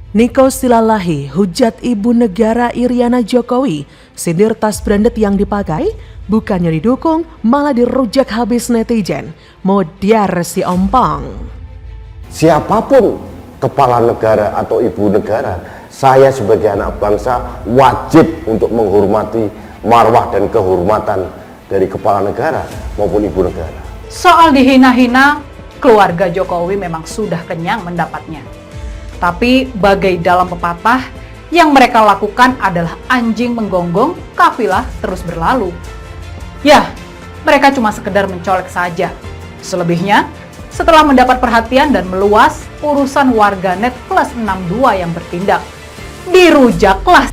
Niko Silalahi hujat ibu negara Iriana Jokowi, sindir tas branded yang dipakai, bukannya didukung malah dirujak habis netizen. Modiar si ompong. Siapapun kepala negara atau ibu negara, saya sebagai anak bangsa wajib untuk menghormati marwah dan kehormatan dari kepala negara maupun ibu negara. Soal dihina-hina, keluarga Jokowi memang sudah kenyang mendapatnya. Tapi bagai dalam pepatah, yang mereka lakukan adalah anjing menggonggong, kafilah terus berlalu. Ya, mereka cuma sekedar mencolek saja. Selebihnya, setelah mendapat perhatian dan meluas, urusan warganet plus 62 yang bertindak. Dirujaklah.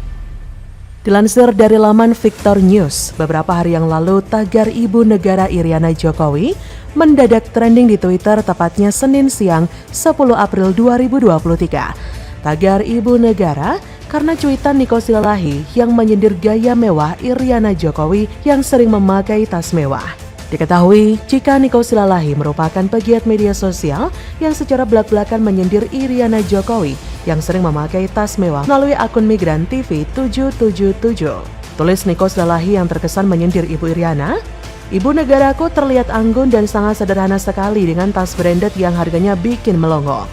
Dilansir dari laman Victor News, beberapa hari yang lalu tagar ibu negara Iriana Jokowi mendadak trending di Twitter tepatnya Senin siang 10 April 2023. Tagar ibu negara karena cuitan Niko Silalahi yang menyindir gaya mewah Iriana Jokowi yang sering memakai tas mewah. Diketahui jika Niko Silalahi merupakan pegiat media sosial yang secara belak-belakan menyindir Iriana Jokowi yang sering memakai tas mewah melalui akun Migran TV 777. Tulis Niko Silalahi yang terkesan menyindir Ibu Iriana, "Ibu negaraku terlihat anggun dan sangat sederhana sekali dengan tas branded yang harganya bikin melongo.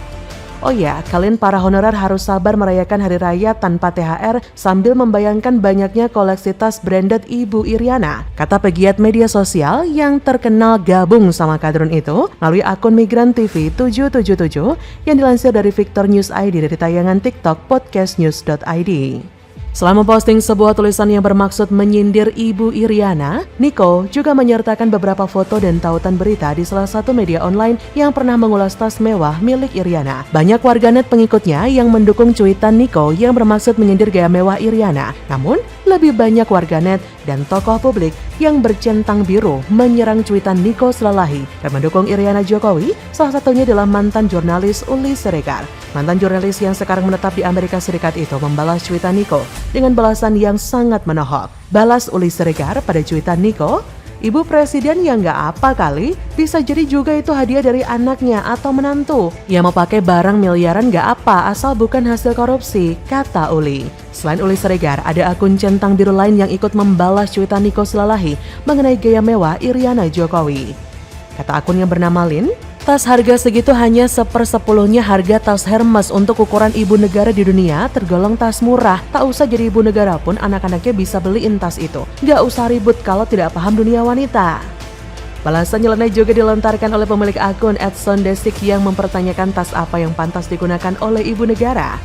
Oh ya, kalian para honorer harus sabar merayakan hari raya tanpa THR sambil membayangkan banyaknya koleksi tas branded Ibu Iriana," kata pegiat media sosial yang terkenal gabung sama kadrun itu melalui akun Migran TV 777 yang dilansir dari Victor News ID dari tayangan TikTok podcastnews.id. Setelah memposting sebuah tulisan yang bermaksud menyindir Ibu Iriana, Niko juga menyertakan beberapa foto dan tautan berita di salah satu media online yang pernah mengulas tas mewah milik Iriana. Banyak warganet pengikutnya yang mendukung cuitan Niko yang bermaksud menyindir gaya mewah Iriana. Namun, lebih banyak warganet dan tokoh publik yang bercentang biru menyerang cuitan Niko Silalahi dan mendukung Iriana Jokowi, salah satunya adalah mantan jurnalis Uli Siregar. Mantan jurnalis yang sekarang menetap di Amerika Serikat itu membalas cuitan Niko dengan balasan yang sangat menohok. Balas Uli Siregar pada cuitan Niko, "Ibu Presiden yang nggak apa kali, bisa jadi juga itu hadiah dari anaknya atau menantu. Ya mau pakai barang miliaran nggak apa, asal bukan hasil korupsi," kata Uli. Selain Uli Siregar, ada akun centang biru lain yang ikut membalas cuitan Niko Silalahi mengenai gaya mewah Iriana Jokowi. Kata akun yang bernama Lin, "Tas harga segitu hanya 1/10-nya harga tas Hermes untuk ukuran ibu negara di dunia, tergolong tas murah. Tak usah jadi ibu negara pun anak-anaknya bisa beliin tas itu. Gak usah ribut kalau tidak paham dunia wanita." Balasan nyeleneh juga dilontarkan oleh pemilik akun @sondesik yang mempertanyakan tas apa yang pantas digunakan oleh ibu negara.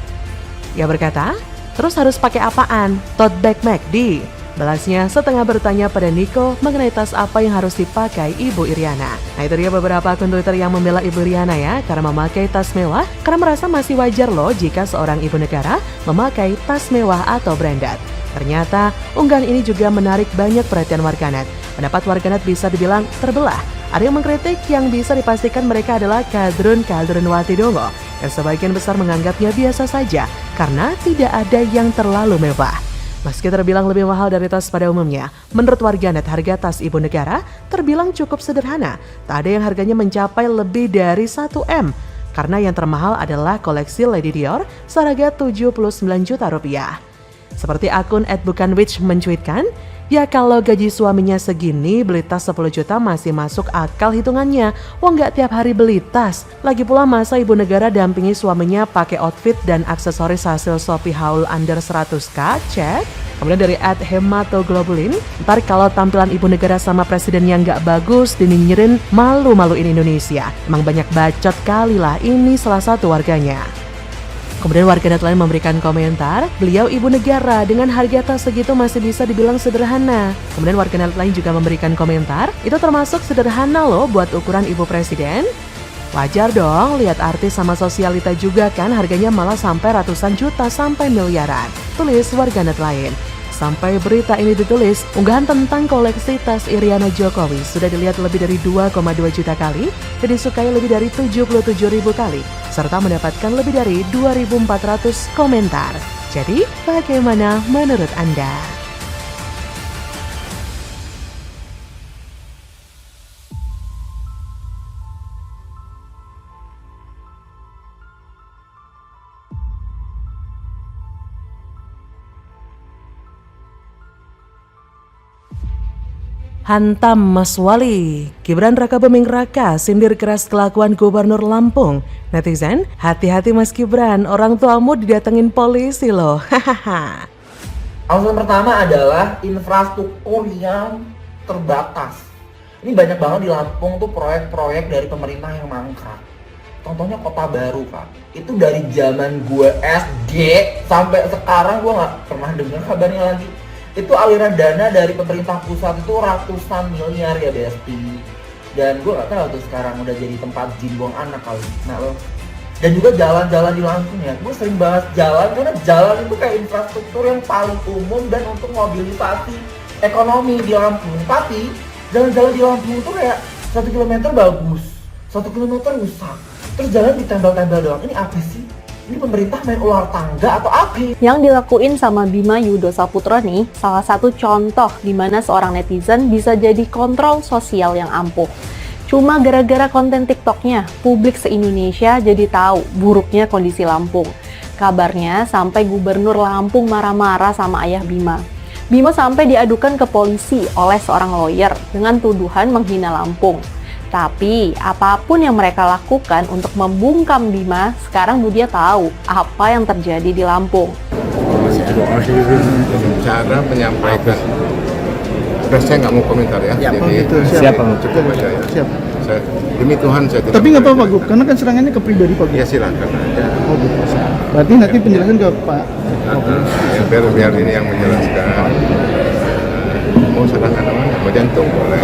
Ia berkata, "Terus harus pakai apaan? Tote bag McD?" Balasnya setengah bertanya pada Niko mengenai tas apa yang harus dipakai Ibu Iriana. Nah, itu dia beberapa akun Twitter yang membela Ibu Iriana ya, karena memakai tas mewah, karena merasa masih wajar loh jika seorang ibu negara memakai tas mewah atau branded. Ternyata unggahan ini juga menarik banyak perhatian warganet. Pendapat warganet bisa dibilang terbelah. Ada yang mengkritik yang bisa dipastikan mereka adalah kadrun Wati Dongo, dan sebagian besar menganggapnya biasa saja karena tidak ada yang terlalu mewah. Meski terbilang lebih mahal dari tas pada umumnya, menurut warganet harga tas ibu negara terbilang cukup sederhana. Tak ada yang harganya mencapai lebih dari 1 M, karena yang termahal adalah koleksi Lady Dior seharga 79 juta rupiah. Seperti akun @bukanwitch mencuitkan, "Ya kalau gaji suaminya segini, beli tas 10 juta masih masuk akal hitungannya. Wong nggak tiap hari beli tas. Lagi pula masa ibu negara dampingi suaminya pakai outfit dan aksesoris hasil Shopee haul under 100k, cek." Kemudian dari @hematoglobulin, "Ntar kalau tampilan ibu negara sama presiden yang nggak bagus, dinyinyirin malu-maluin Indonesia. Emang banyak bacot kali lah," ini salah satu warganya. Kemudian warganet lain memberikan komentar, "Beliau ibu negara, dengan harga tas segitu masih bisa dibilang sederhana." Kemudian warganet lain juga memberikan komentar, "Itu termasuk sederhana loh buat ukuran ibu presiden. Wajar dong, lihat artis sama sosialita juga kan harganya malah sampai ratusan juta sampai miliaran," tulis warganet lain. Sampai berita ini ditulis, unggahan tentang koleksi tas Iriana Jokowi sudah dilihat lebih dari 2,2 juta kali dan disukai lebih dari 77.000 kali, serta mendapatkan lebih dari 2.400 komentar. Jadi, bagaimana menurut Anda? Hantam Mas Wali. Gibran Raka Buming Raka sindir keras kelakuan Gubernur Lampung. Netizen, hati-hati Mas Gibran, orang tuamu didatengin polisi loh. Hahaha. Alasan pertama adalah infrastruktur yang terbatas. Ini banyak banget di Lampung tuh proyek-proyek dari pemerintah yang mangkrak. Contohnya Kota Baru, Kak. Itu dari zaman gue SD sampai sekarang gue nggak pernah dengar kabarnya lagi. Itu aliran dana dari pemerintah pusat itu ratusan miliar ya Besti. Dan gue nggak tahu tuh sekarang udah jadi tempat jin buang anak kali. Nah lo. Dan juga jalan-jalan di Lampung ya. Gue sering bahas jalan karena jalan itu kayak infrastruktur yang paling umum dan untuk mobilisasi ekonomi di Lampung. Tapi jalan-jalan di Lampung itu kayak 1 kilometer bagus, 1 kilometer rusak. Terus jalan ditempel-tempel doang. Ini apa sih? Ini pemerintah main ular tangga atau apa? Yang dilakuin sama Bima Yudho Saputro nih, salah satu contoh di mana seorang netizen bisa jadi kontrol sosial yang ampuh. Cuma gara-gara konten TikToknya, publik se-Indonesia jadi tahu buruknya kondisi Lampung. Kabarnya sampai Gubernur Lampung marah-marah sama ayah Bima. Bima sampai diadukan ke polisi oleh seorang lawyer dengan tuduhan menghina Lampung. Tapi apapun yang mereka lakukan untuk membungkam Bima, sekarang Budia tahu apa yang terjadi di Lampung. Cara menyampaikan, saya nggak mau komentar ya. Ya, jadi gitu. siapa cukup aja ya. Siap. Saya, demi Tuhan saya tidak. Tapi nggak apa-apa Gub, karena kan serangannya ke pribadi Pak Gub. Ya silakan aja. Oh gitu. Berarti nanti penjelasan ke Pak. Ya, biar ini yang menjelaskan. Mau serangan apa? Mau jantung boleh.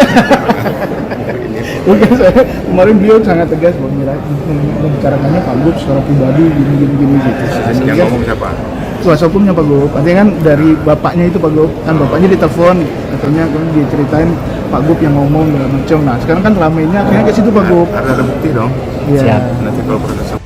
Mungkin saya kemarin beliau sangat tegas membicarakannya Pak Gub secara pribadi gini gitu. Yang ngomong siapa? Kuasa hukumnya Pak Gub. Artinya kan dari bapaknya itu Pak Gub, kan bapaknya ditelepon, katanya kan diceritain Pak Gub yang ngomong segala macam. Nah sekarang kan ramainya akhirnya ke situ Pak Gub. Ada bukti dong. Iya. Nanti kalau proses.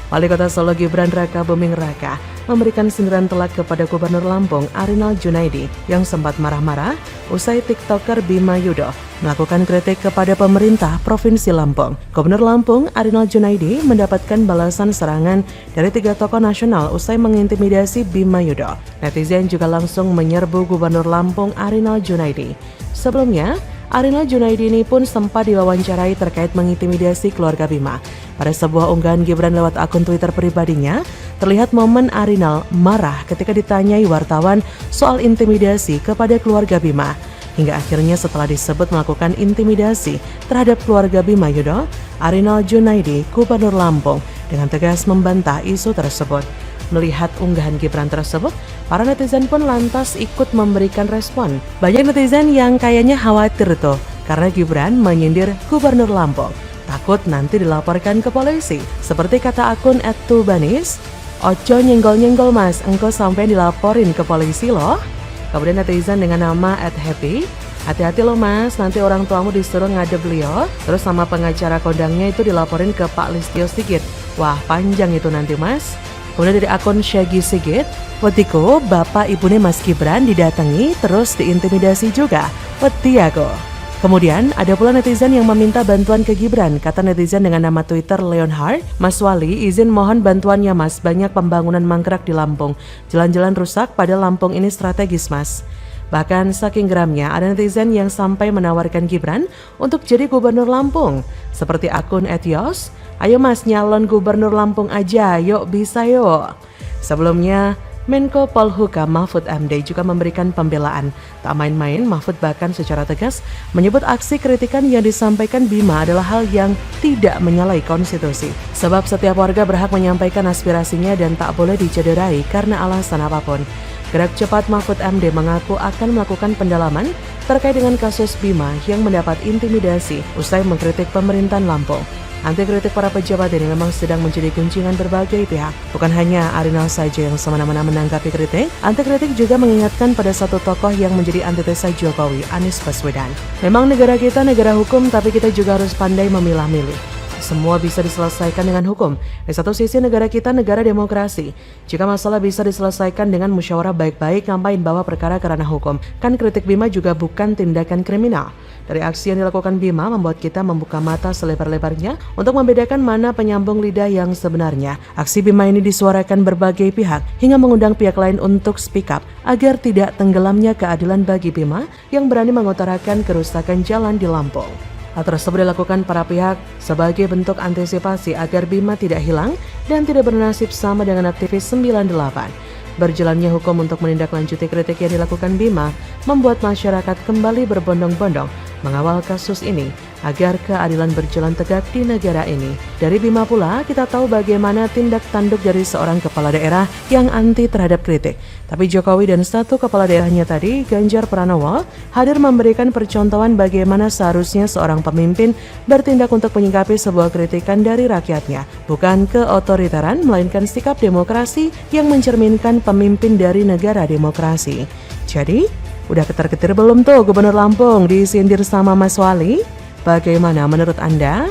Wali Kota Solo Gibran Raka Buming Raka memberikan sindiran telak kepada Gubernur Lampung Arinal Junaidi yang sempat marah-marah usai TikToker Bima Yudho melakukan kritik kepada pemerintah Provinsi Lampung. Gubernur Lampung Arinal Junaidi mendapatkan balasan serangan dari 3 tokoh nasional usai mengintimidasi Bima Yudho. Netizen juga langsung menyerbu Gubernur Lampung Arinal Junaidi. Sebelumnya, Arinal Junaidi ini pun sempat diwawancarai terkait mengintimidasi keluarga Bima. Pada sebuah unggahan Gibran lewat akun Twitter pribadinya, terlihat momen Arinal marah ketika ditanyai wartawan soal intimidasi kepada keluarga Bima. Hingga akhirnya setelah disebut melakukan intimidasi terhadap keluarga Bima Yudho, Arinal Junaidi, Gubernur Lampung, dengan tegas membantah isu tersebut. Melihat unggahan Gibran tersebut, para netizen pun lantas ikut memberikan respon. Banyak netizen yang kayaknya khawatir tuh, karena Gibran menyindir Gubernur Lampung. Takut nanti dilaporkan ke polisi. Seperti kata akun @tubanis, "Ojo nyenggol-nyenggol mas, engkau sampai dilaporin ke polisi loh." Kemudian netizen dengan nama @happy, "Hati-hati loh mas, nanti orang tuamu disuruh ngadep beliau, terus sama pengacara kondangnya itu dilaporin ke Pak Listio Sigit. Wah panjang itu nanti mas." Kemudian dari akun Shaggy Sigit, "Wetiko, bapak ibune Mas Gibran didatangi terus diintimidasi juga. Wedi aku." Kemudian ada pula netizen yang meminta bantuan ke Gibran. Kata netizen dengan nama Twitter Leonhard, "Mas Wali, izin mohon bantuannya mas, banyak pembangunan mangkrak di Lampung. Jalan-jalan rusak, pada Lampung ini strategis mas." Bahkan saking geramnya ada netizen yang sampai menawarkan Gibran untuk jadi gubernur Lampung. Seperti akun @yos, "Ayo mas nyalon gubernur Lampung aja, yuk bisa yuk." Sebelumnya, Menko Polhukam Mahfud MD juga memberikan pembelaan. Tak main-main, Mahfud bahkan secara tegas menyebut aksi kritikan yang disampaikan Bima adalah hal yang tidak menyalahi konstitusi. Sebab setiap warga berhak menyampaikan aspirasinya dan tak boleh dicederai karena alasan apapun. Gerak cepat Mahfud MD mengaku akan melakukan pendalaman terkait dengan kasus Bima yang mendapat intimidasi usai mengkritik pemerintahan Lampung. Anti kritik para pejabat ini memang sedang menjadi guncingan berbagai pihak. Bukan hanya Arinal saja yang semena-mena menanggapi kritik, anti kritik juga mengingatkan pada satu tokoh yang menjadi antitesa Jokowi, Anies Baswedan. Memang negara kita negara hukum, tapi kita juga harus pandai memilah-milih. semua bisa diselesaikan dengan hukum. Di satu sisi negara kita negara demokrasi. Jika masalah bisa diselesaikan dengan musyawarah baik-baik, ngapain bawa perkara ke ranah hukum? Kan kritik Bima juga bukan tindakan kriminal. Dari aksi yang dilakukan Bima membuat kita membuka mata selebar-lebarnya untuk membedakan mana penyambung lidah yang sebenarnya. Aksi Bima ini disuarakan berbagai pihak hingga mengundang pihak lain untuk speak up agar tidak tenggelamnya keadilan bagi Bima yang berani mengutarakan kerusakan jalan di Lampung. Hal tersebut dilakukan para pihak sebagai bentuk antisipasi agar Bima tidak hilang dan tidak bernasib sama dengan aktivis 98. Berjalannya hukum untuk menindaklanjuti kritik yang dilakukan Bima membuat masyarakat kembali berbondong-bondong mengawal kasus ini agar keadilan berjalan tegak di negara ini. Dari Bima pula kita tahu bagaimana tindak tanduk dari seorang kepala daerah yang anti terhadap kritik. Tapi Jokowi dan satu kepala daerahnya tadi, Ganjar Pranowo, hadir memberikan percontohan bagaimana seharusnya seorang pemimpin bertindak untuk menyikapi sebuah kritikan dari rakyatnya. Bukan keotoriteran, melainkan sikap demokrasi yang mencerminkan pemimpin dari negara demokrasi. Jadi, udah ketar-ketir belum tuh Gubernur Lampung disindir sama Mas Wali? Bagaimana menurut Anda?